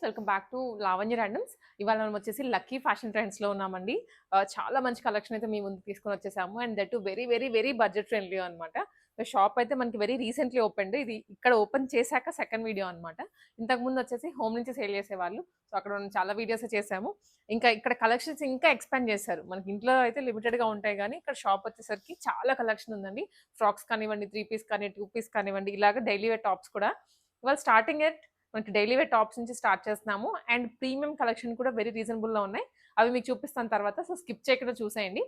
Welcome back to Lavanya randoms. ఇవాళ మనం వచ్చేసి లక్కీ ఫ్యాషన్ ట్రెండ్స్లో ఉన్నామండి. చాలా మంచి కలెక్షన్ అయితే మీ ముందుకు తీసుకొని వచ్చేసాము. And that very very very budget friendly అనమాట. షాప్ అయితే మనకి వెరీ రీసెంట్లీ ఓపెన్. ఇది ఇక్కడ ఓపెన్ చేశాక సెకండ్ వీడియో అనమాట. ఇంతకుముందు వచ్చేసి హోమ్ నుంచి సేల్ చేసేవాళ్ళు. సో అక్కడ మనం చాలా వీడియోస్ చేసాము. ఇంకా ఇక్కడ కలెక్షన్స్ ఇంకా ఎక్స్పాండ్ చేశారు. మనకి ఇంట్లో అయితే లిమిటెడ్గా ఉంటాయి, కానీ ఇక్కడ షాప్ వచ్చేసరికి చాలా కలెక్షన్ ఉందండి. ఫ్రాక్స్ కానివ్వండి, 3 పీస్ కానీ 2 పీస్ కానివ్వండి, ఇలాగ డైలీ వేర్ టాప్స్ కూడా. ఇవాళ స్టార్టింగ్ ఎట్ మనకి డైలీ వేర్ టాప్స్ నుంచి స్టార్ట్ చేస్తున్నాము. అండ్ ప్రీమియం కలెక్షన్ కూడా వెరీ రీజనబుల్లో ఉన్నాయి. అవి మీకు చూపిస్తాను తర్వాత. సో స్కిప్ చేయకుండా చూసేయండి.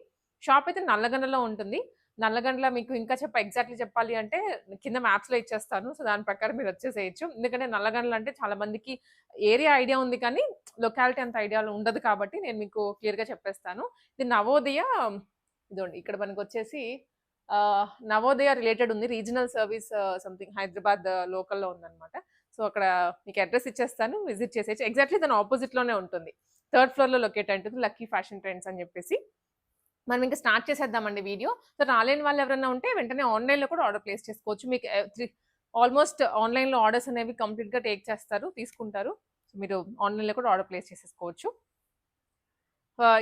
షాప్ అయితే నల్లగండలో ఉంటుంది. నల్లగండలో మీకు ఇంకా ఎగ్జాక్ట్లీ చెప్పాలి అంటే కింద మ్యాప్స్లో ఇచ్చేస్తాను. సో దాని ప్రకారం మీరు వచ్చేసేయచ్చు. ఎందుకంటే నల్లగండలు అంటే చాలా మందికి ఏరియా ఐడియా ఉంది, కానీ లొకాలిటీ అంత ఐడియా ఉండదు, కాబట్టి నేను మీకు క్లియర్గా చెప్పేస్తాను. ఇది నవోదయ. ఇదండి, ఇక్కడ మనకు వచ్చేసి నవోదయ రిలేటెడ్ ఉంది. రీజనల్ సర్వీస్ సంథింగ్ హైదరాబాద్ లోకల్లో ఉందన్నమాట. సో అక్కడ మీకు అడ్రస్ ఇచ్చేస్తాను, విజిట్ చేసేయచ్చు. ఎగ్జాక్ట్లీ దాని ఆపోజిట్లోనే ఉంటుంది. 3rd ఫ్లోర్లో లొకేట్ ఉంటుంది లక్కీ ఫ్యాషన్ ట్రెండ్స్ అని చెప్పేసి. మనం ఇంకా స్టార్ట్ చేసేద్దామండి వీడియో. సో రాలేని వాళ్ళు ఎవరైనా ఉంటే వెంటనే ఆన్లైన్లో కూడా ఆర్డర్ ప్లేస్ చేసుకోవచ్చు. మీకు ఆల్మోస్ట్ ఆన్లైన్లో ఆర్డర్స్ అనేవి కంప్లీట్గా టేక్ చేస్తారు, తీసుకుంటారు. సో మీరు ఆన్లైన్లో కూడా ఆర్డర్ ప్లేస్ చేసేసుకోవచ్చు.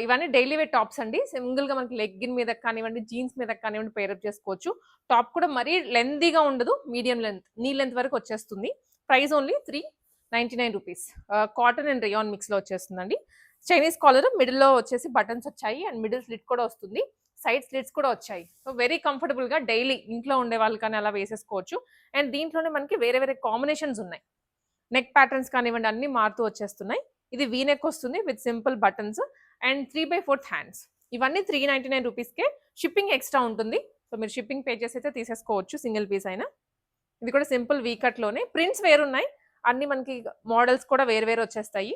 ఇవన్నీ డైలీ వేర్ టాప్స్ అండి. సింగిల్గా మనకి లెగ్గిన్ మీద కానివ్వండి, జీన్స్ మీద కానివ్వండి పేరప్ చేసుకోవచ్చు. టాప్ కూడా మరీ లెంతీగా ఉండదు, మీడియం లెంత్, నీ లెంత్ వరకు వచ్చేస్తుంది. Price only 399 rupees. Cotton and rayon మిక్స్లో వచ్చేస్తుందండి. చైనీస్ కాలర్, మిడిల్లో వచ్చేసి బటన్స్ వచ్చాయి అండ్ మిడిల్ స్లిట్ కూడా వస్తుంది, సైడ్ స్లిట్స్ కూడా వచ్చాయి. సో వెరీ కంఫర్టబుల్గా డైలీ ఇంట్లో ఉండే వాళ్ళు కానీ అలా వేసేసుకోవచ్చు. అండ్ దీంట్లోనే మనకి వేరే వేరే కాంబినేషన్స్ ఉన్నాయి. నెక్ ప్యాటర్న్స్ కానివ్వండి అన్నీ మారుతూ వచ్చేస్తున్నాయి. ఇది వీ నెక్ వస్తుంది with simple buttons and 3/4 hands. ఇవన్నీ 399 రూపీస్కే. షిప్పింగ్ ఎక్స్ట్రా ఉంటుంది. సో మీరు షిప్పింగ్ పే చేసి అయితే తీసేసుకోవచ్చు, సింగిల్ పీస్ అయినా. ఇది కూడా సింపుల్ వీ కట్లోనే. ప్రింట్స్ వేరున్నాయి, అన్ని మనకి మోడల్స్ కూడా వేరు వేరు వచ్చేస్తాయి.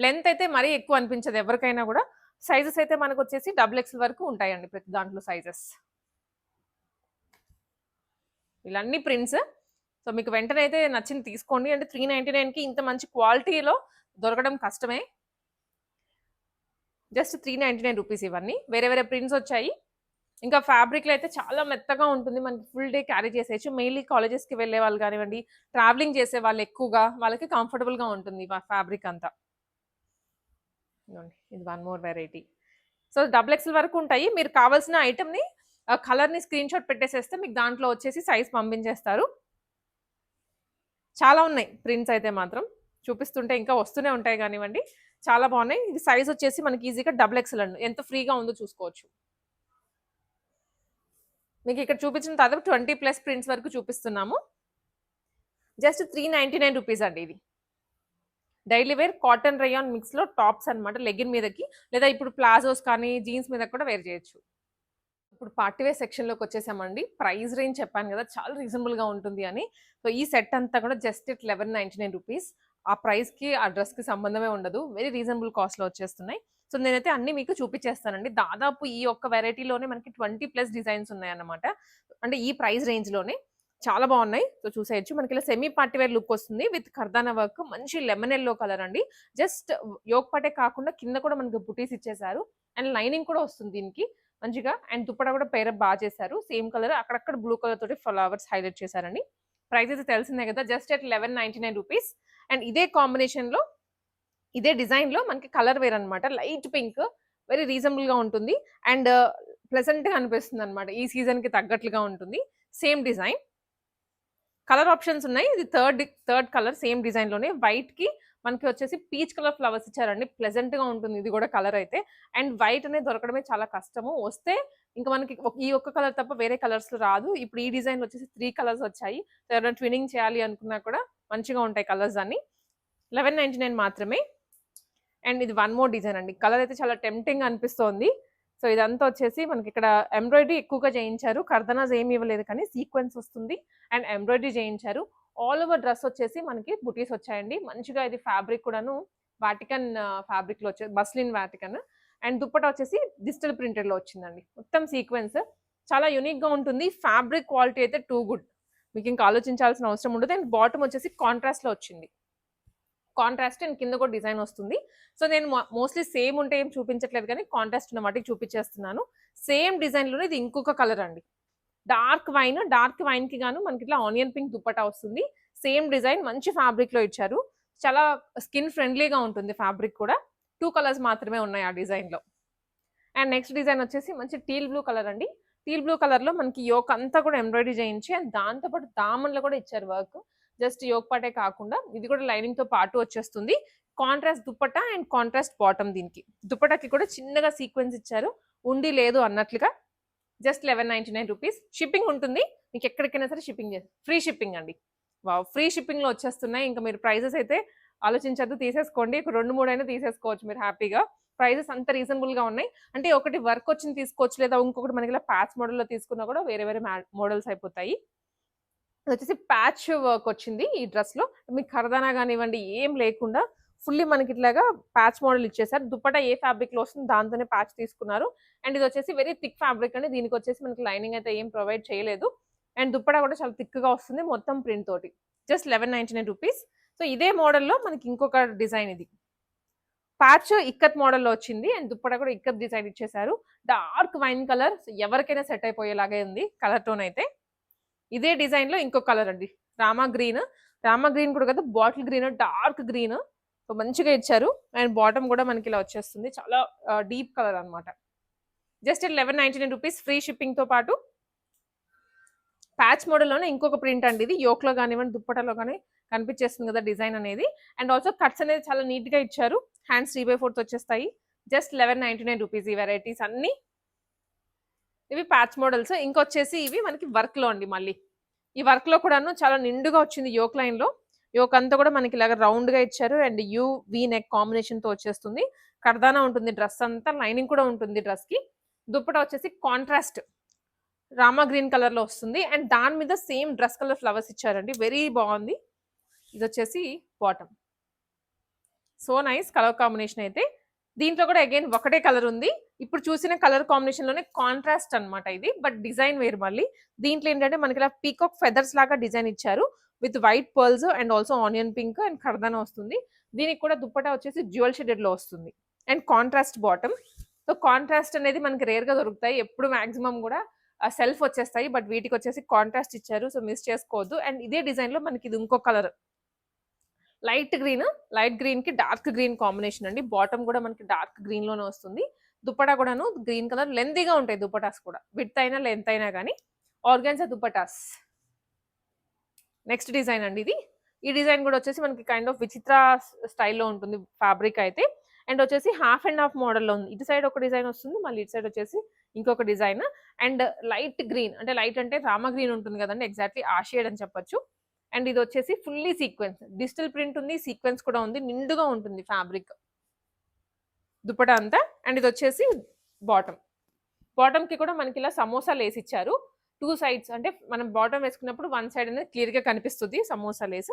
లెంత్ అయితే మరీ ఎక్కువ అనిపించదు ఎవరికైనా కూడా. సైజెస్ అయితే మనకు వచ్చేసి XXL వరకు ఉంటాయండి ప్రతి దాంట్లో సైజెస్. ఇవన్నీ ప్రింట్స్. సో మీకు వెంటనే అయితే నచ్చింది తీసుకోండి. అంటే 399కి ఇంత మంచి క్వాలిటీలో దొరకడం కష్టమే. Just 399 rupees. ఇవన్నీ వేరే వేరే ప్రింట్స్ వచ్చాయి. ఇంకా ఫ్యాబ్రిక్లో అయితే చాలా మెత్తగా ఉంటుంది, మనకి ఫుల్ డే క్యారీ చేసేయచ్చు. మెయిన్లీ కాలేజెస్కి వెళ్ళే వాళ్ళు కానివ్వండి, ట్రావెలింగ్ చేసే వాళ్ళు ఎక్కువగా, వాళ్ళకి కంఫర్టబుల్గా ఉంటుంది ఫ్యాబ్రిక్ అంతా. ఇది one more variety. So XXL వరకు ఉంటాయి. మీరు కావాల్సిన ఐటమ్ని కలర్ని స్క్రీన్ షాట్ పెట్టేసేస్తే మీకు దాంట్లో వచ్చేసి సైజ్ పంపించేస్తారు. చాలా ఉన్నాయి ప్రింట్స్ అయితే మాత్రం, చూపిస్తుంటే ఇంకా వస్తూనే ఉంటాయి కానివ్వండి. చాలా బాగున్నాయి. ఇది సైజ్ వచ్చేసి మనకి ఈజీగా XXL అండి. ఎంత ఫ్రీగా ఉందో చూసుకోవచ్చు. మీకు ఇక్కడ చూపించిన తర్వాత 20+ ప్రింట్స్ వరకు చూపిస్తున్నాము. జస్ట్ 399 రూపీస్ అండి. ఇది డైలీ వేర్ కాటన్ రేయాన్ మిక్స్లో టాప్స్ అనమాట, లెగిన్ మీదకి, లేదా ఇప్పుడు ప్లాజోస్ కానీ జీన్స్ మీద కూడా వేర్ చేయొచ్చు. ఇప్పుడు పార్టీ వేర్ సెక్షన్లోకి వచ్చేసామండి. ప్రైస్ రేంజ్ చెప్పాను కదా చాలా రీజనబుల్గా ఉంటుంది అని. సో ఈ సెట్ అంతా కూడా జస్ట్ 1199 రూపీస్. ఆ ప్రైస్కి ఆ డ్రెస్కి సంబంధమే ఉండదు, వెరీ రీజనబుల్ కాస్ట్లో వచ్చేస్తున్నాయి. సో నేనైతే అన్ని మీకు చూపించేస్తానండి. దాదాపు ఈ ఒక్క వెరైటీలోనే మనకి 20+ డిజైన్స్ ఉన్నాయన్నమాట. అంటే ఈ ప్రైస్ రేంజ్లోనే చాలా బాగున్నాయి. సో చూసేయచ్చు. మనకి ఇలా సెమీ పార్టీ వేర్ లుక్ వస్తుంది విత్ కర్దానా వర్క్, మంచి లెమన్ ఎల్లో కలర్ అండి. జస్ట్ యోక్ పటే కాకుండా కింద కూడా మనకి బుటీస్ ఇచ్చేసారు అండ్ లైనింగ్ కూడా వస్తుంది దీనికి మంచిగా. అండ్ దుప్పట కూడా పేరప్ బాగా చేశారు, సేమ్ కలర్, అక్కడక్కడ బ్లూ కలర్ తోటి ఫ్లవర్స్ హైలైట్ చేశారండి. ప్రైస్ అయితే తెలిసిందే కదా, జస్ట్ 1199 రూపీస్. అండ్ ఇదే కాంబినేషన్లో ఇదే డిజైన్లో మనకి కలర్ వేర్ అనమాట, లైట్ పింక్, వెరీ రీజనబుల్గా ఉంటుంది అండ్ ప్లెజెంట్గా అనిపిస్తుంది అనమాట. ఈ సీజన్కి తగ్గట్లుగా ఉంటుంది. సేమ్ డిజైన్, కలర్ ఆప్షన్స్ ఉన్నాయి. ఇది థర్డ్ కలర్ సేమ్ డిజైన్లోనే. వైట్కి మనకి వచ్చేసి పీచ్ కలర్ ఫ్లవర్స్ ఇచ్చారండి, ప్లెజెంట్గా ఉంటుంది ఇది కూడా కలర్ అయితే. అండ్ వైట్ అనేది దొరకడమే చాలా కష్టము, వస్తే ఇంకా మనకి ఈ ఒక్క కలర్ తప్ప వేరే కలర్స్లో రాదు. ఇప్పుడు ఈ డిజైన్ వచ్చేసి 3 కలర్స్ వచ్చాయి. ఎవరైనా ట్విన్నింగ్ చేయాలి అనుకున్నా కూడా మంచిగా ఉంటాయి కలర్స్ అన్ని. 1199 మాత్రమే. అండ్ ఇది వన్ మోర్ డిజైన్ అండి. కలర్ అయితే చాలా టెంప్టింగ్ అనిపిస్తోంది. సో ఇదంతా వచ్చేసి మనకి ఇక్కడ ఎంబ్రాయిడరీ ఎక్కువగా చేయించారు, కర్దనాస్ ఏమి ఇవ్వలేదు కానీ సీక్వెన్స్ వస్తుంది అండ్ ఎంబ్రాయిడరీ చేయించారు. ఆల్ ఓవర్ డ్రెస్ వచ్చేసి మనకి బుటీస్ వచ్చాయండి మంచిగా. ఇది ఫ్యాబ్రిక్ కూడాను వాటికన్ ఫ్యాబ్రిక్లో వచ్చే మస్లిన్ వాటికన్. అండ్ దుప్పట వచ్చేసి డిజిటల్ ప్రింటెడ్లో వచ్చిందండి, మొత్తం సీక్వెన్స్. చాలా యూనిక్గా ఉంటుంది. ఫ్యాబ్రిక్ క్వాలిటీ అయితే టూ గుడ్, మీకు ఇంకా ఆలోచించాల్సిన అవసరం ఉండదు. అండ్ బాటమ్ వచ్చేసి కాంట్రాస్ట్లో వచ్చింది, కాంట్రాస్ట్ అండ్ కింద కూడా డిజైన్ వస్తుంది. సో నేను మోస్ట్లీ సేమ్ ఉంటే ఏం చూపించట్లేదు, కానీ కాంట్రాస్ట్ ఉన్న వాటికి చూపించేస్తున్నాను. సేమ్ డిజైన్లోనే ఇది ఇంకొక కలర్ అండి, డార్క్ వైన్కి గాను మనకి ఇట్లా ఆనియన్ పింక్ దుప్పటా వస్తుంది. సేమ్ డిజైన్, మంచి ఫ్యాబ్రిక్లో ఇచ్చారు. చాలా స్కిన్ ఫ్రెండ్లీగా ఉంటుంది ఫ్యాబ్రిక్ కూడా. 2 కలర్స్ మాత్రమే ఉన్నాయి ఆ డిజైన్‌లో. అండ్ నెక్స్ట్ డిజైన్ వచ్చేసి మంచి టీల్ బ్లూ కలర్ అండి. టీల్ బ్లూ కలర్‌లో మనకి యోక్ అంతా కూడా ఎంబ్రాయిడరీ చేయించి అండ్ దాంతో పాటు దామన్‌లో కూడా ఇచ్చారు వర్క్. జస్ట్ యోక్ పార్టే కాకుండా ఇది కూడా లైనింగ్‌తో పాటు వచ్చేస్తుంది. Contrast dupatta and contrast bottom దీనికి. దుపట్టాకి కూడా చిన్నగా సీక్వెన్స్ ఇచ్చారు. ఉండి లేదు అన్నట్లుగా. Just 1199 rupees. షిప్పింగ్ ఉంటుంది. మీకు ఎక్కడికైనా సరే షిప్పింగ్ ఫ్రీ షిప్పింగ్ అండి. వావ్! ఫ్రీ షిప్పింగ్‌లో వచ్చేస్తున్నాయి. ఇంకా మీరు ప్రైజెస్ అయితే ఆలోచించొద్దు, తీసేసుకోండి. ఒక 2, 3 అయినా తీసేసుకోవచ్చు మీరు హ్యాపీగా. ప్రైజెస్ అంత రీజనబుల్‌గా ఉన్నాయి. అంటే ఒకటి వర్క్ వచ్చింది తీసుకోవచ్చు, లేదా ఇంకొకటి మనకి ఇలా ప్యాచ్ మోడల్‌లో తీసుకున్నా కూడా వేరే వేరే మోడల్స్ అయిపోతాయి. ఇదొచ్చేసి ప్యాచ్ వర్క్ వచ్చింది ఈ డ్రెస్‌లో. మీకు ఖర్దానా గానివ్వండి ఏం లేకుండా ఫుల్లీ మనకి ఇట్లాగా ప్యాచ్ మోడల్ ఇచ్చేసారు. దుపట్టా ఏ ఫ్యాబ్రిక్‌లో వస్తుందో దాంతోనే ప్యాచ్ తీసుకున్నారు. అండ్ ఇదొచ్చేసి వెరీ థిక్ ఫ్యాబ్రిక్ అండి. దీనికొచ్చేసి మనకి లైనింగ్ అయితే ఏం ప్రొవైడ్ చేయలేదు. అండ్ దుపట్టా కూడా చాలా థిక్‌గా వస్తుంది మొత్తం ప్రింట్ తోటి. Just 1199 rupees. సో ఇదే మోడల్‌లో మనకి ఇంకొక డిజైన్ ఇది. ప్యాచ్ ఇక్కత్ మోడల్‌లో వచ్చింది. అండ్ దుపట్టా కూడా ఇక్కత్ డిజైన్ ఇచ్చేసారు. డార్క్ వైన్ కలర్ ఎవరికైనా సెట్ అయిపోయేలాగే ఉంది కలర్ టోన్ అయితే. ఇదే డిజైన్‌లో ఇంకో కలర్ అండి. రామా గ్రీన్. రామా గ్రీన్ కూడా కాదు, bottle green, dark green. So మంచిగా ఇచ్చారు. అండ్ బాటమ్ కూడా మనకి ఇలా వచ్చేస్తుంది. చాలా డీప్ కలర్ అన్నమాట. జస్ట్ 1199 రూపీస్ ఫ్రీ షిప్పింగ్‌తో పాటు. ప్యాచ్ మోడల్‌లోనే ఇంకొక ప్రింట్ అండి ఇది. యోక్‌లో గానివ్వండి, దుప్పటాలో గాని కనిపించేస్తుంది కదా డిజైన్ అనేది. అండ్ ఆల్సో కట్స్ అనేది చాలా నీట్‌గా ఇచ్చారు. హ్యాండ్స్ 3/4 వచ్చేస్తాయి. జస్ట్ 1199 రూపీస్ ఈ వెరైటీస్ అన్నీ. ఇవి ప్యాచ్ మోడల్స్. ఇంకొచ్చేసి ఇవి మనకి వర్క్‌లో అండి మళ్ళీ. ఈ వర్క్‌లో కూడాను చాలా నిండుగా వచ్చింది యోక్ లైన్‌లో. యోక్ అంతా కూడా మనకి ఇలాగ రౌండ్‌గా ఇచ్చారు. అండ్ యూ, వి నెక్ కాంబినేషన్‌తో వచ్చేస్తుంది. కర్దానా ఉంటుంది డ్రెస్ అంతా. లైనింగ్ కూడా ఉంటుంది డ్రెస్‌కి. దుప్పటా వచ్చేసి కాంట్రాస్ట్ రామా గ్రీన్ కలర్‌లో వస్తుంది. అండ్ దాని మీద సేమ్ డ్రెస్ కలర్ ఫ్లవర్స్ ఇచ్చారండి. వెరీ బాగుంది. ఇదొచ్చేసి bottom. So nice colour combination అయితే. దీంట్లో కూడా అగైన్ ఒకటే కలర్ ఉంది. ఇప్పుడు చూసిన కలర్ కాంబినేషన్‌లోనే కాంట్రాస్ట్ అన్నమాట ఇది. బట్ డిజైన్ వేరు మళ్ళీ. దీంట్లో ఏంటంటే మనకి ఇలా పీకాక్ ఫెదర్స్ లాగా డిజైన్ ఇచ్చారు. With white pearls and also onion pink and కర్దానా వస్తుంది. దీనికి కూడా దుప్పటా వచ్చేసి డ్యూయల్ షేడెడ్‌లో వస్తుంది. And contrast bottom. So contrast అనేది మనకి రేర్‌గా దొరుకుతాయి. ఎప్పుడు మాక్సిమం కూడా సెల్ఫ్ వచ్చేస్తాయి. బట్ వీటికి వచ్చేసి కాంట్రాస్ట్ ఇచ్చారు. సో మిస్ చేసుకోవద్దు. అండ్ ఇదే డిజైన్‌లో మనకి ఇది ఇంకో colour. Light green, light green కి డార్క్ గ్రీన్ కాంబినేషన్ అండి. బాటమ్ కూడా మనకి డార్క్ గ్రీన్ లోనే వస్తుంది. దుపట్టా కూడాను గ్రీన్ కలర్. లెంతీగా ఉంటాయి దుపటాస్ కూడా. విడ్త్ అయినా లెంత్ అయినా కానీ. ఆర్గాన్జా దుపటాస్. నెక్స్ట్ డిజైన్ అండి ఇది. ఈ డిజైన్ కూడా వచ్చేసి మనకి కైండ్ ఆఫ్ విచిత్ర స్టైల్లో ఉంటుంది ఫ్యాబ్రిక్ అయితే. అండ్ వచ్చేసి హాఫ్ అండ్ హాఫ్ మోడల్లో ఉంది. ఇటు సైడ్ ఒక డిజైన్ వస్తుంది, మళ్ళీ ఇటు సైడ్ వచ్చేసి ఇంకొక డిజైన్. అండ్ లైట్ గ్రీన్, అంటే లైట్ అంటే రామా గ్రీన్ ఉంటుంది కదండి, ఎగ్జాక్ట్లీ ఆ షేడ్ అని చెప్పొచ్చు. అండ్ ఇది వచ్చేసి ఫుల్లీ సీక్వెన్స్, డిజిటల్ ప్రింట్ ఉంది, సీక్వెన్స్ కూడా ఉంది, నిండుగా ఉంటుంది ఫ్యాబ్రిక్ దుపట్టా అంతా. అండ్ ఇది వచ్చేసి బాటమ్. బాటమ్ కి కూడా మనకి ఇలా సమోసా లేస్ ఇచ్చారు. 2 సైడ్స్, అంటే మనం బాటమ్ వేసుకున్నప్పుడు 1 సైడ్ అనేది క్లియర్ గా కనిపిస్తుంది సమోసా లేస్.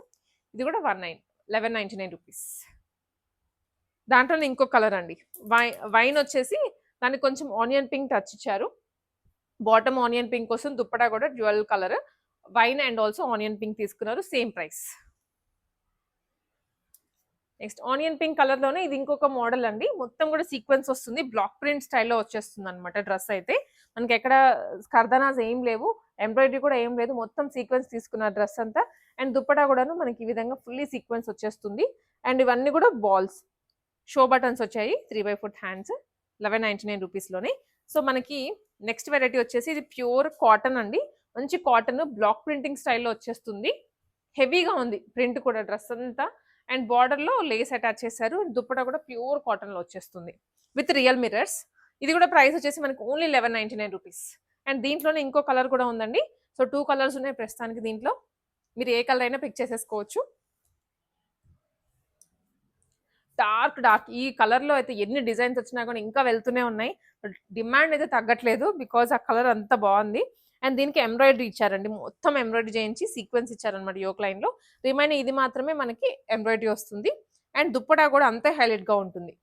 ఇది కూడా 1199 రూపీస్. దాంట్లోనే ఇంకో కలర్ అండి. వైన్ వచ్చేసి దానికి కొంచెం ఆనియన్ పింక్ టచ్ ఇచ్చారు. బాటమ్ ఆనియన్ పింక్ కోసం, దుప్పటా కూడా dual colour wine and also onion pink తీసుకున్నారు. Same price. Next onion pink colour లోనే ఇది ఇంకొక మోడల్ అండి. మొత్తం కూడా సీక్వెన్స్ వస్తుంది. బ్లాక్ ప్రింట్ స్టైల్లో వచ్చేస్తుంది అనమాట డ్రెస్ అయితే. మనకి ఎక్కడ కర్దనాస్ ఏం లేవు, ఎంబ్రాయిడరీ కూడా ఏం లేదు, మొత్తం సీక్వెన్స్ తీసుకున్న డ్రెస్ అంతా. అండ్ దుప్పటా కూడాను మనకి ఈ విధంగా ఫుల్లీ సీక్వెన్స్ వచ్చేస్తుంది. అండ్ ఇవన్నీ కూడా బాల్స్, షో బటన్స్ వచ్చాయి. 3/4 హ్యాండ్స్ 1199 రూపీస్లోనే. సో మనకి నెక్స్ట్ వెరైటీ వచ్చేసి ఇది ప్యూర్ కాటన్ అండి. మంచి కాటన్ బ్లాక్ ప్రింటింగ్ స్టైల్లో వచ్చేస్తుంది. హెవీగా ఉంది ప్రింట్ కూడా డ్రెస్ అంతా. అండ్ బార్డర్లో లేస్ అటాచ్ చేశారు. దుప్పటా కూడా ప్యూర్ కాటన్లో వచ్చేస్తుంది విత్ రియల్ మిర్రర్స్. ఇది కూడా ప్రైస్ వచ్చేసి మనకి ఓన్లీ 1199 రూపీస్. అండ్ దీంట్లోనే ఇంకో కలర్ కూడా ఉందండి. సో 2 కలర్స్ ఉన్నాయి ప్రస్తుతానికి దీంట్లో. మీరు ఏ కలర్ అయినా పిక్ చేసేసుకోవచ్చు. డార్క్ ఈ కలర్లో అయితే ఎన్ని డిజైన్స్ వచ్చినా కూడా ఇంకా వెళ్తూనే ఉన్నాయి. డిమాండ్ అయితే తగ్గట్లేదు బికాజ్ ఆ కలర్ అంత బాగుంది. అండ్ దీనికి ఎంబ్రాయిడరీ ఇచ్చారండి. మొత్తం ఎంబ్రాయిడరీ చేయించి సీక్వెన్స్ ఇచ్చారనమాట యోక్ లైన్లో. రిమైనింగ్ ఇది మాత్రమే మనకి ఎంబ్రాయిడరీ వస్తుంది. అండ్ దుప్పటా కూడా అంతే హైలైట్గా ఉంటుంది.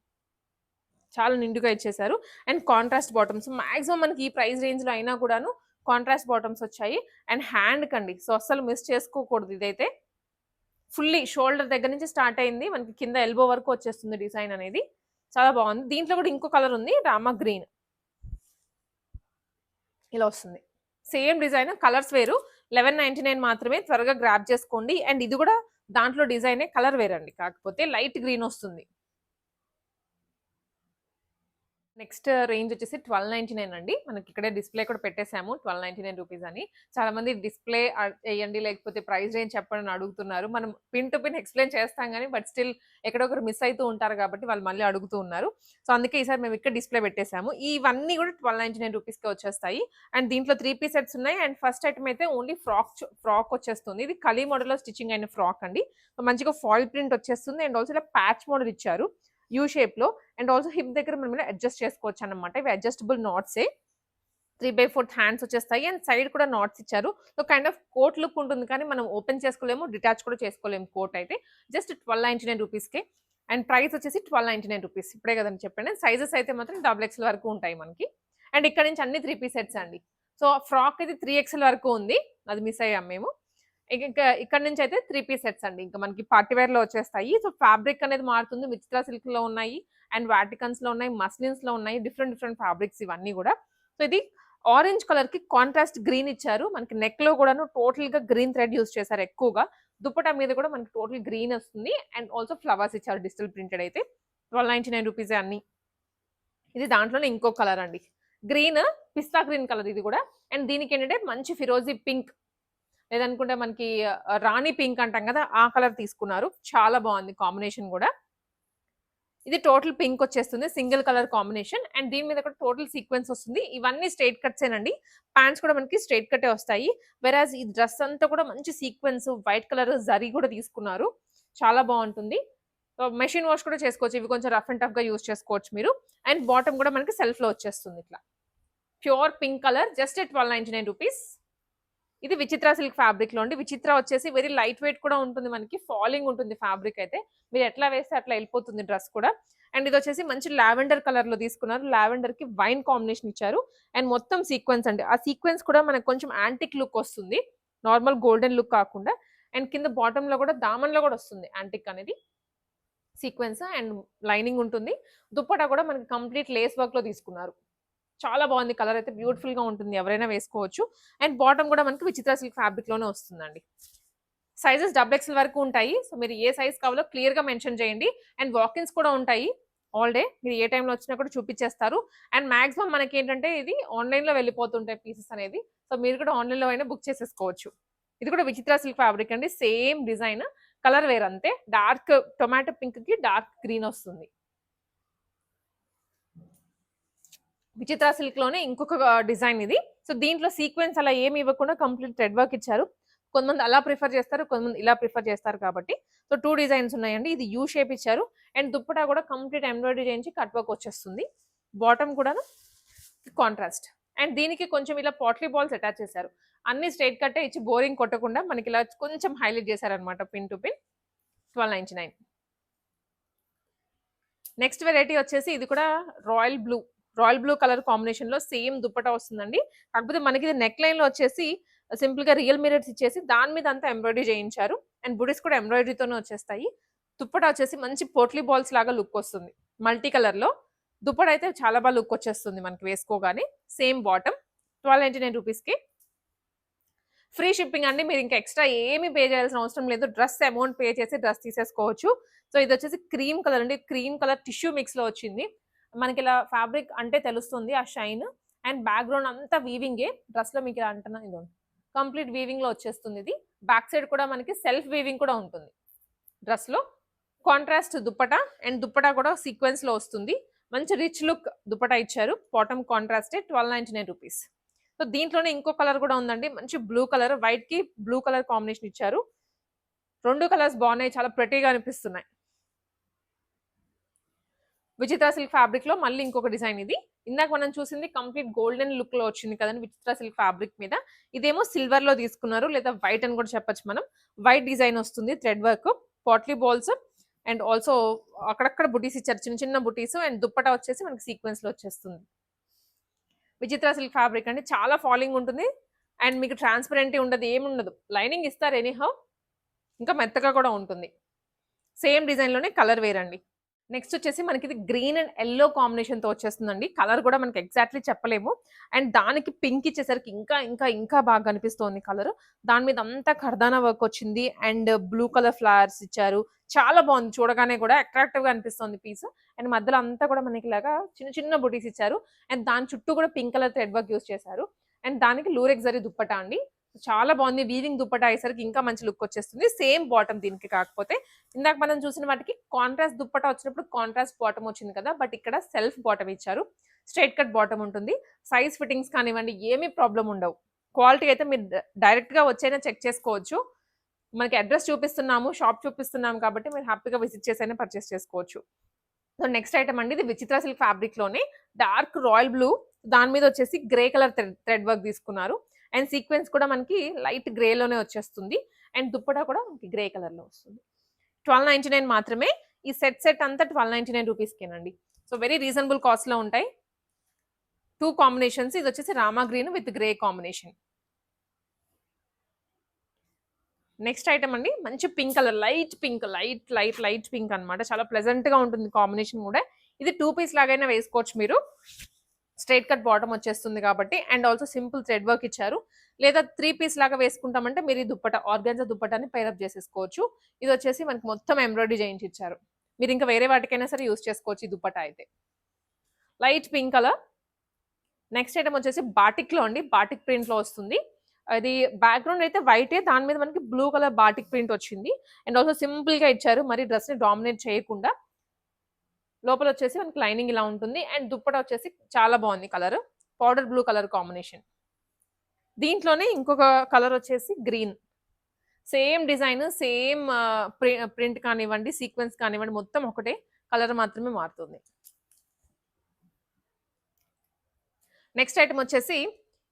చాలా నిండుగా ఇచ్చేసారు. అండ్ కాంట్రాస్ట్ బాటమ్స్ మాక్సిమం మనకి ఈ ప్రైస్ రేంజ్లో అయినా కూడాను కాంట్రాస్ట్ బాటమ్స్ వచ్చాయి. అండ్ హ్యాండ్ కండి, సో అస్సలు మిస్ చేసుకోకూడదు. ఇదైతే ఫుల్లీ షోల్డర్ దగ్గర నుంచి స్టార్ట్ అయింది, మనకి కింద ఎల్బో వరకు వచ్చేస్తుంది డిజైన్ అనేది. చాలా బాగుంది. దీంట్లో కూడా ఇంకో కలర్ ఉంది, రామా గ్రీన్. ఇలా వస్తుంది సేమ్ డిజైన్, కలర్స్ వేరు. 1199 మాత్రమే. త్వరగా గ్రాప్ చేసుకోండి. అండ్ ఇది కూడా దాంట్లో డిజైనే కలర్ వేర్ అండి, కాకపోతే లైట్ గ్రీన్ వస్తుంది. నెక్స్ట్ రేంజ్ వచ్చేసి 1299 అండి. మనకి ఇక్కడే డిస్‌ప్లే కూడా పెట్టేసాము 1299 రూపీస్ అని. చాలా మంది డిస్‌ప్లే ఎయ్యండి, లేకపోతే ప్రైస్ రేంజ్ చెప్పండి అని అడుగుతున్నారు. మనం పిన్ టు పిన్ ఎక్స్‌ప్లెయిన్ చేస్తాం గానీ, బట్ స్టిల్ ఎక్కడో ఒకరు మిస్ అయితూ ఉంటారు కాబట్టి వాళ్ళు మళ్ళీ అడుగుతూ ఉన్నారు. సో, అందుకే ఈసారి మేము ఇక్కడ డిస్‌ప్లే పెట్టేసాము. ఇవన్నీ కూడా 1299 రూపీస్‌కే వచ్చేస్తాయి. అండ్ దీంట్లో 3 పీస్ సెట్స్ ఉన్నాయి. అండ్ ఫస్ట్ ఐటెమ్ అయితే ఓన్లీ ఫ్రాక్ వచ్చేస్తుంది. ఇది కలీ మోడల్‌లో స్టిచింగ్ అయిన ఫ్రాక్ అండి. సో, మంచిగా ఫాయిల్ ప్రింట్ వచ్చేస్తుంది. అండ్ ఆల్సో ఇలా ప్యాచ్ మోడల్ ఇచ్చారు యూ షేప్‌లో. అండ్ ఆల్సో హిప్ దగ్గర మనం ఇలా అడ్జస్ట్ చేసుకోవచ్చు అన్నమాట. ఇవి అడ్జస్టబుల్ నాట్సే. 3/4 హ్యాండ్స్ వచ్చేస్తాయి. అండ్ సైడ్ కూడా నాట్స్ ఇచ్చారు. So, kind of coat look ఉంటుంది కానీ మనం ఓపెన్ చేసుకోలేము, డిటాచ్ కూడా చేసుకోలేము కోట్ అయితే. జస్ట్ 1299 రూపీస్‌కే. అండ్ ప్రైస్ వచ్చేసి 1299 రూపీస్. ఇప్పుడే కదండీ చెప్పాను. సైజెస్ అయితే మాత్రం డబుల్ ఎక్స్‌ఎల్ వరకు ఉంటాయి మనకి. అండ్ ఇక్కడ నుంచి అన్ని 3 పీస్ సెట్స్ అండి. సో, ఫ్రాక్ అయితే 3 ఎక్స్‌ఎల్ వరకు ఉంది. అది మిస్ అయ్యాం మేము. ఇక్కడ నుంచి అయితే 3 పీస్ సెట్స్ అండి. ఇంకా మనకి పార్టీ వేర్‌లో వచ్చేస్తాయి. సో, ఫ్యాబ్రిక్ అనేది మారుతుంది. విచిత్ర సిల్క్‌లో ఉన్నాయి. అండ్ వాటికన్స్‌లో ఉన్నాయి. మస్లిన్స్‌లో ఉన్నాయి. డిఫరెంట్ డిఫరెంట్ ఫ్యాబ్రిక్స్ ఇవన్నీ కూడా. సో, ఇది ఆరెంజ్ కలర్‌కి కాంట్రాస్ట్ గ్రీన్ ఇచ్చారు. మనకి నెక్‌లో కూడాను టోటల్‌గా గ్రీన్ థ్రెడ్ యూజ్ చేశారు ఎక్కువగా. దుపట్టా మీద కూడా మనకి టోటల్ గ్రీన్ వస్తుంది. అండ్ ఆల్సో ఫ్లవర్స్ ఇచ్చారు డిజిటల్ ప్రింటెడ్ అయితే. 1299 రూపీసే అన్నీ. ఇది దాంట్లోనే ఇంకో కలర్ అండి. గ్రీన్, పిస్తా గ్రీన్ కలర్ ఇది కూడా. అండ్ దీనికేంటంటే మంచి ఫిరోజీ పింక్, లేదనుకుంటే మనకి రాణి పింక్ అంటాం కదా, ఆ కలర్ తీసుకున్నారు. చాలా బాగుంది కాంబినేషన్ కూడా. ఇది టోటల్ పింక్ వచ్చేస్తుంది, సింగిల్ కలర్ కాంబినేషన్. అండ్ దీని మీద కూడా టోటల్ సీక్వెన్స్ వస్తుంది. ఇవన్నీ స్ట్రైట్ కట్స్ ఏనండి. ప్యాంట్స్ కూడా మనకి స్ట్రైట్ కట్టే వస్తాయి. వెరాజ్ ఈ డ్రెస్ అంతా కూడా మంచి సీక్వెన్స్, వైట్ కలర్ జరీ కూడా తీసుకున్నారు. చాలా బాగుంటుంది. మెషిన్ వాష్ కూడా చేసుకోవచ్చు. ఇవి కొంచెం రఫ్ అండ్ టఫ్ గా యూజ్ చేసుకోవచ్చు మీరు. అండ్ బాటమ్ కూడా మనకి సెల్ఫ్ లో వచ్చేస్తుంది ఇట్లా. Pure pink colour, just 1299 rupees. ఇది విచిత్ర సిల్క్ ఫ్యాబ్రిక్ లో అండి. విచిత్ర వచ్చేసి వెరీ లైట్ వెయిట్ కూడా ఉంటుంది, మనకి ఫాలింగ్ ఉంటుంది ఫ్యాబ్రిక్ అయితే. మీరు ఎట్లా వేస్తే అట్లా వెళ్ళిపోతుంది డ్రెస్ కూడా. అండ్ ఇది వచ్చేసి మంచి లావెండర్ కలర్ లో తీసుకున్నారు. లావెండర్ కి వైన్ కాంబినేషన్ ఇచ్చారు. అండ్ మొత్తం సీక్వెన్స్ అండి. ఆ సీక్వెన్స్ కూడా మనకు కొంచెం యాంటిక్ లుక్ వస్తుంది, నార్మల్ గోల్డెన్ లుక్ కాకుండా. అండ్ కింద బాటమ్ లో కూడా దామన్ లో కూడా వస్తుంది యాంటిక్ అనేది సీక్వెన్స్. అండ్ లైనింగ్ ఉంటుంది. దుప్పటా కూడా మనకి కంప్లీట్ లేస్ వర్క్ లో తీసుకున్నారు. చాలా బాగుంది. కలర్ అయితే బ్యూటిఫుల్ గా ఉంటుంది, ఎవరైనా వేసుకోవచ్చు. అండ్ బాటమ్ కూడా మనకి విచిత్ర సిల్క్ ఫ్యాబ్రిక్ లోనే వస్తుందండి. సైజెస్ డబుల్ ఎక్స్ఎల్ వరకు ఉంటాయి. సో, మీరు ఏ సైజ్ కావాలో క్లియర్ గా మెన్షన్ చేయండి. అండ్ వాకిన్స్ కూడా ఉంటాయి ఆల్ డే. మీరు ఏ టైంలో వచ్చినా కూడా చూపించేస్తారు. అండ్ మాక్సిమం మనకి ఏంటంటే ఇది ఆన్లైన్ లో వెళ్ళిపోతుంటాయి పీసెస్ అనేది. సో, మీరు కూడా ఆన్లైన్ లో అయినా బుక్ చేసేసుకోవచ్చు. ఇది కూడా విచిత్ర సిల్క్ ఫ్యాబ్రిక్ అండి. సేమ్ డిజైన్, కలర్ వేర్ అంతే. డార్క్ టొమాటో పింక్ కి డార్క్ గ్రీన్ వస్తుంది. విచిత్ర సిల్క్ లోనే ఇంకొక డిజైన్ ఇది. సో, దీంట్లో సీక్వెన్స్ అలా ఏమి ఇవ్వకుండా కంప్లీట్ థ్రెడ్ వర్క్ ఇచ్చారు. కొంతమంది అలా ప్రిఫర్ చేస్తారు, కొంతమంది ఇలా ప్రిఫర్ చేస్తారు కాబట్టి. సో, 2 డిజైన్స్ ఉన్నాయండి. ఇది యూ షేప్ ఇచ్చారు. అండ్ దుప్పటా కూడా కంప్లీట్ ఎంబ్రాయిడరీ చేయించి కట్ వర్క్ వచ్చేస్తుంది. బాటమ్ కూడాను కాంట్రాస్ట్. అండ్ దీనికి కొంచెం ఇలా పాట్లీ బాల్స్ అటాచ్ చేశారు. అన్ని స్ట్రైట్ కట్టే ఇచ్చి బోరింగ్ కొట్టకుండా మనకి ఇలా కొంచెం హైలైట్ చేశారనమాట pin to pin. 1299. Next variety వచ్చేసి ఇది కూడా రాయల్ బ్లూ కలర్ కాంబినేషన్ లో సేమ్ దుప్పటా వస్తుందండి. కాకపోతే మనకి ఇది నెక్ లైన్ లో వచ్చేసి సింపుల్ గా రియల్ మిరర్స్ ఇచ్చేసి దాని మీద అంతా ఎంబ్రాయిడరీ చేయించారు. అండ్ బుడీస్ కూడా ఎంబ్రాయిడరీతోనే వచ్చేస్తాయి. దుప్పటా వచ్చేసి మంచి పోట్లీ బాల్స్ లాగా లుక్ వస్తుంది మల్టీ కలర్ లో. దుప్పటా అయితే చాలా బాగా లుక్ వచ్చేస్తుంది మనకి వేసుకోగానే. సేమ్ బాటమ్ 1299 రూపీస్కి. ఫ్రీ షిప్పింగ్ అండి. మీరు ఇంకా ఎక్స్ట్రా ఏమీ పే చేయాల్సిన అవసరం లేదు. డ్రెస్ అమౌంట్ పే చేసి డ్రెస్ తీసేసుకోవచ్చు. సో, ఇది వచ్చేసి క్రీమ్ కలర్ అండి. క్రీమ్ కలర్ టిష్యూ మిక్స్ లో వచ్చింది. మనకి ఇలా ఫ్యాబ్రిక్ అంటే తెలుస్తుంది ఆ షైన్. అండ్ బ్యాక్గ్రౌండ్ అంతా వీవింగే. డ్రెస్ లో మీకు ఇలా అంటున్నా ఇది కంప్లీట్ వీవింగ్ లో వచ్చేస్తుంది. ఇది బ్యాక్ సైడ్ కూడా మనకి సెల్ఫ్ వీవింగ్ కూడా ఉంటుంది డ్రెస్ లో. కాంట్రాస్ట్ దుప్పటా. అండ్ దుప్పటా కూడా సీక్వెన్స్ లో వస్తుంది. మంచి రిచ్ లుక్ దుప్పటా ఇచ్చారు. Bottom కాంట్రాస్టే 1299 rupees. సో, దీంట్లోనే ఇంకో కలర్ కూడా ఉందండి. మంచి బ్లూ కలర్, వైట్ కి బ్లూ కలర్ కాంబినేషన్ ఇచ్చారు. 2 కలర్స్ బాగున్నాయి, చాలా ప్రెటీగా అనిపిస్తున్నాయి. విచిత్ర సిల్క్ ఫ్యాబ్రిక్ లో మళ్ళీ ఇంకొక డిజైన్ ఇది. ఇందాక మనం చూసింది కంప్లీట్ గోల్డెన్ లుక్ లో వచ్చింది కదండి విచిత్ర సిల్క్ ఫ్యాబ్రిక్ మీద. ఇదేమో సిల్వర్ లో తీసుకున్నారు, లేదా వైట్ అని కూడా చెప్పొచ్చు మనం. వైట్ డిజైన్ వస్తుంది, thread work, potli balls. And also అక్కడక్కడ బుటీస్ ఇచ్చారు, చిన్న చిన్న బుటీస్. అండ్ దుప్పటా వచ్చేసి మనకి సీక్వెన్స్ లో వచ్చేస్తుంది. విచిత్ర సిల్క్ ఫ్యాబ్రిక్ అంటే చాలా ఫాలింగ్ ఉంటుంది. అండ్ మీకు ట్రాన్స్పరెంట్ ఉండదు, ఏముండదు. లైనింగ్ ఇస్తారు ఎనీహౌ, ఇంకా మెత్తగా కూడా ఉంటుంది. సేమ్ డిజైన్ లోనే కలర్ వేర్ అండి. నెక్స్ట్ వచ్చేసి మనకి ఇది గ్రీన్ అండ్ యెల్లో కాంబినేషన్‌తో వచ్చేస్తుందండి. కలర్ కూడా మనకి ఎగ్జాక్ట్‌లీ చెప్పలేము. అండ్ దానికి పింక్ ఇచ్చేసరికి ఇంకా బాగా కనిపిస్తోంది కలర్. దాని మీద అంతా కర్దానా వర్క్ వచ్చింది. అండ్ బ్లూ కలర్ ఫ్లవర్స్ ఇచ్చారు. చాలా బాగుంది చూడగానే కూడా అట్రాక్టివ్‌గా అనిపిస్తుంది పీస్. అండ్ మధ్యలో అంతా కూడా మనకి ఇలాగా చిన్న చిన్న బుటీస్ ఇచ్చారు. అండ్ దాని చుట్టూ కూడా pink colour thread work use చేశారు. అండ్ దానికి లూరెక్స్ జరీ దుప్పట్టా అండి. చాలా బాగుంది. వీవింగ్ దుప్పట్టా అయ్యేసరికి ఇంకా మంచి లుక్ వచ్చేస్తుంది. సేమ్ బాటమ్ దీనికి కాకపోతే ఇందాక మనం చూసిన వాటికి కాంట్రాస్ట్ దుప్పట్టా వచ్చినప్పుడు కాంట్రాస్ట్ బాటమ్ వచ్చింది కదా! బట్ ఇక్కడ సెల్ఫ్ బాటమ్ ఇచ్చారు. స్ట్రెయిట్ కట్ బాటమ్ ఉంటుంది. సైజ్ ఫిట్టింగ్స్ కానివ్వండి ఏమీ ప్రాబ్లమ్ ఉండవు. క్వాలిటీ అయితే మీరు డైరెక్ట్‌గా వచ్చైనా చెక్ చేసుకోవచ్చు. మనకి అడ్రెస్ చూపిస్తున్నాము, షాప్ చూపిస్తున్నాము కాబట్టి మీరు హ్యాపీగా విజిట్ చేసైనా పర్చేస్ చేసుకోవచ్చు. సో నెక్స్ట్ ఐటమ్ అండి ఇది విచిత్ర సిల్క్ ఫ్యాబ్రిక్‌లోనే డార్క్ రాయల్ బ్లూ దాని మీద వచ్చేసి గ్రే కలర్ థ్రెడ్ వర్క్ తీసుకున్నారు. అండ్ సీక్వెన్స్ కూడా మనకి లైట్ గ్రేలోనే వచ్చేస్తుంది. అండ్ దుప్పటా కూడా మనకి గ్రే కలర్‌లో వస్తుంది. 1299 మాత్రమే. ఈ సెట్ అంతా 1299 రూపీస్‌కేనండి. సో వెరీ రీజనబుల్ కాస్ట్‌లో ఉంటాయి. 2 కాంబినేషన్స్ ఇది వచ్చేసి Rama green with grey combination. Next item అండి మంచి pink colour light pink light pink అన్నమాట. చాలా ప్లెజెంట్ గా ఉంటుంది కాంబినేషన్ కూడా. ఇది 2 పీస్ లాగైనా వేసుకోవచ్చు మీరు. స్ట్రైట్ కట్ బాటమ్ వచ్చేస్తుంది కాబట్టి and also simple thread work ఇచ్చారు. లేదా 3 పీస్ లాగా వేసుకుంటామంటే మీరు ఈ దుప్పట ఆర్గాన్జా దుప్పటాన్ని పైరప్ చేసేసుకోవచ్చు. ఇది వచ్చేసి మనకి మొత్తం ఎంబ్రాయిడరీ చేయించి ఇచ్చారు. మీరు ఇంకా వేరే వాటికైనా సరే యూస్ చేసుకోవచ్చు ఈ దుప్పట అయితే. Light pink colour. Next item వచ్చేసి బాటిక్ లో అండి. బాటిక్ ప్రింట్ లో వస్తుంది. అది బ్యాక్గ్రౌండ్ అయితే వైటే దాని మీద మనకి బ్లూ కలర్ బాటిక్ ప్రింట్ వచ్చింది. అండ్ ఆల్సో సింపుల్ గా ఇచ్చారు. మరి డ్రెస్ ని డామినేట్ చేయకుండా. లోపల వచ్చేసి మనకి లైనింగ్ ఇలా ఉంటుంది. అండ్ దుప్పట వచ్చేసి చాలా బాగుంది colour. Powder blue colour combination. దీంట్లోనే ఇంకొక కలర్ వచ్చేసి green. Same design same print కానివ్వండి సీక్వెన్స్ కానివ్వండి మొత్తం ఒకటే కలర్ మాత్రమే మారుతుంది. నెక్స్ట్ ఐటమ్ వచ్చేసి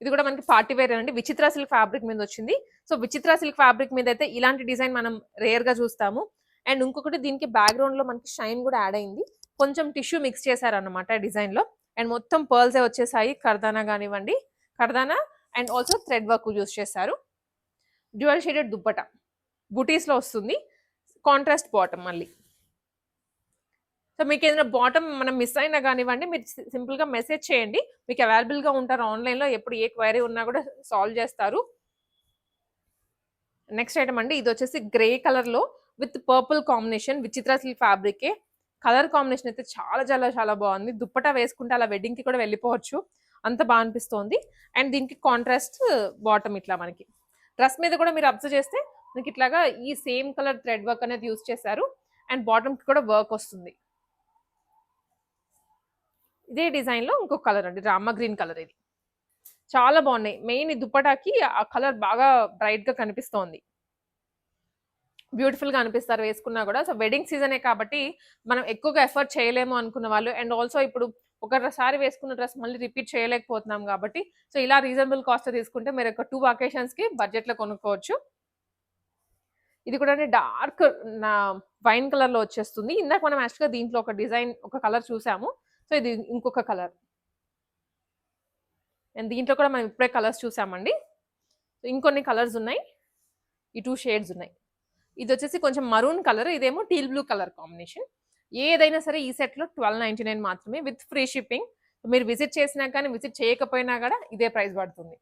ఇది కూడా మనకి పార్టీ వేర్ అండి. విచిత్ర సిల్క్ ఫ్యాబ్రిక్ మీద వచ్చింది. సో విచిత్ర సిల్క్ ఫ్యాబ్రిక్ మీద అయితే ఇలాంటి డిజైన్ మనం రేర్ గా చూస్తాము. అండ్ ఇంకొకటి దీనికి బ్యాక్గ్రౌండ్ లో మనకి షైన్ కూడా యాడ్ అయింది. కొంచెం టిష్యూ మిక్స్ చేశారన్నమాట డిజైన్ లో. అండ్ మొత్తం పర్ల్సే వచ్చేసాయి. కర్దానా కానివ్వండి కర్దానా and also thread work use చేశారు. డ్యూయల్ షేడెడ్ దుప్పట బుటీస్ లో వస్తుంది. కాంట్రాస్ట్ బాటమ్ మళ్ళీ. సో మీకు ఏదైనా బాటమ్ మనం మిస్ అయినా కానివ్వండి మీరు సింపుల్ గా మెసేజ్ చేయండి. మీకు అవైలబుల్ గా ఉంటారు ఆన్లైన్ లో. ఎప్పుడు ఏ క్వైరీ ఉన్నా కూడా సాల్వ్ చేస్తారు. నెక్స్ట్ ఐటమ్ అండి ఇది వచ్చేసి గ్రే కలర్ లో విత్ పర్పుల్ కాంబినేషన్ విచిత్ర సిల్క్ ఫ్యాబ్రిక్. కలర్ కాంబినేషన్ అయితే చాలా బాగుంది. దుప్పటా వేసుకుంటే అలా వెడ్డింగ్ కి కూడా వెళ్ళిపోవచ్చు. అంత బాగా అనిపిస్తోంది. అండ్ దీనికి కాంట్రాస్ట్ బాటమ్ ఇట్లా మనకి డ్రెస్ మీద కూడా మీరు అబ్జర్వ్ చేస్తే మనకి ఇట్లాగా ఈ సేమ్ కలర్ థ్రెడ్ వర్క్ అనేది యూస్ చేశారు. అండ్ బాటమ్ కి కూడా వర్క్ వస్తుంది. ఇదే డిజైన్ లో ఇంకొక కలర్ అండి రామా గ్రీన్ కలర్. ఇది చాలా బాగున్నాయి. మెయిన్ ఈ దుప్పటాకి ఆ కలర్ బాగా బ్రైట్ గా కనిపిస్తోంది. బ్యూటిఫుల్ గా అనిపిస్తారు వేసుకున్నా కూడా. సో వెడ్డింగ్ సీజనే కాబట్టి మనం ఎక్కువగా ఎఫర్ట్ చేయలేము అనుకున్న వాళ్ళు అండ్ ఆల్సో ఇప్పుడు ఒకసారి వేసుకున్న డ్రెస్ మళ్ళీ రిపీట్ చేయలేకపోతున్నాం కాబట్టి సో ఇలా రీజనబుల్ కాస్ట్ తీసుకుంటే మీరు ఒక 2 అకేషన్స్ కి బడ్జెట్ లో కొనుక్కోవచ్చు. ఇది కూడా డార్క్ నా వైన్ కలర్ లో వచ్చేస్తుంది. ఇందాక మనం యాక్చువల్గా దీంట్లో ఒక డిజైన్ ఒక కలర్ చూసాము. సో ఇది ఇంకొక కలర్. అండ్ దీంట్లో కూడా మనం ఇప్పుడే కలర్స్ చూసామండి. ఇంకొన్ని కలర్స్ ఉన్నాయి. ఈ 2 షేడ్స్ ఉన్నాయి. ఇది వచ్చేసి కొంచెం మరూన్ కలర్. ఇదేమో టీల్ బ్లూ కలర్ కాంబినేషన్. ఏదైనా సరే ఈ సెట్ లో 1299 మాత్రమే విత్ ఫ్రీ షిప్పింగ్. మీరు విజిట్ చేసినా కానీ విజిట్ చేయకపోయినా కూడా ఇదే ప్రైస్ పడుతుంది.